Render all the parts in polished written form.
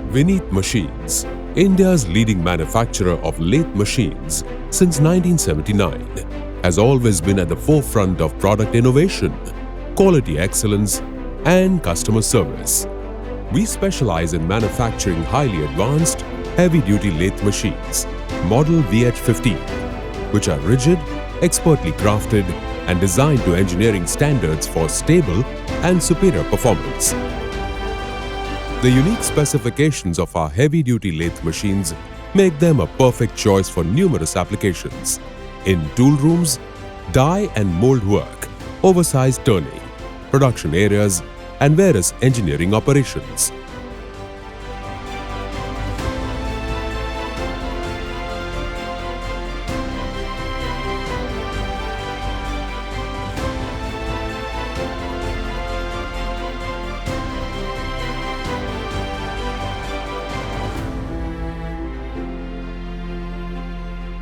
Vinit Machines, India's leading manufacturer of lathe machines since 1979, has always been at the forefront of product innovation, quality excellence, and customer service. We specialize in manufacturing highly advanced, heavy-duty lathe machines, model VH15, which are rigid, expertly crafted, and designed to engineering standards for stable and superior performance. The unique specifications of our heavy-duty lathe machines make them a perfect choice for numerous applications in tool rooms, die and mold work, oversized turning, production areas, and various engineering operations.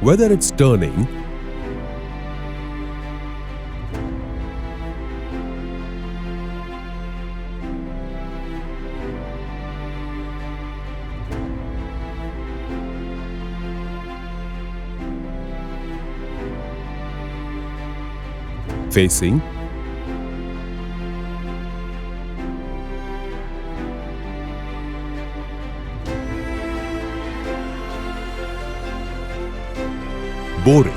Whether it's turning, facing, boring,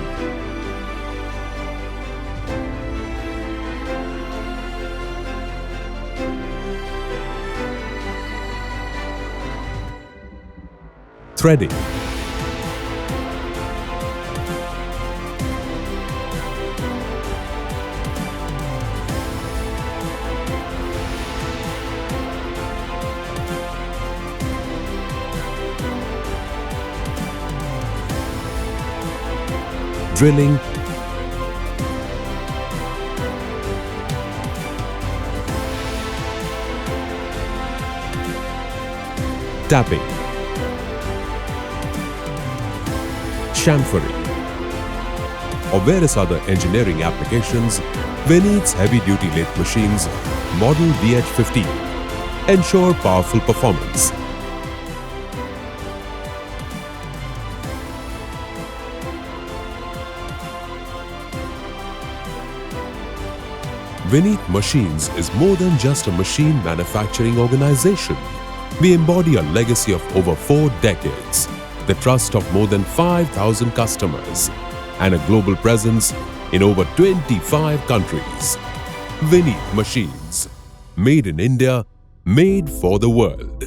threading, drilling, tapping, chamfering, or various other engineering applications, Vinit's heavy-duty lathe machines, model VH15, ensure powerful performance. Vinit Machines is more than just a machine manufacturing organization. We embody a legacy of over 4 decades, the trust of more than 5,000 customers, and a global presence in over 25 countries. Vinit Machines, made in India, made for the world.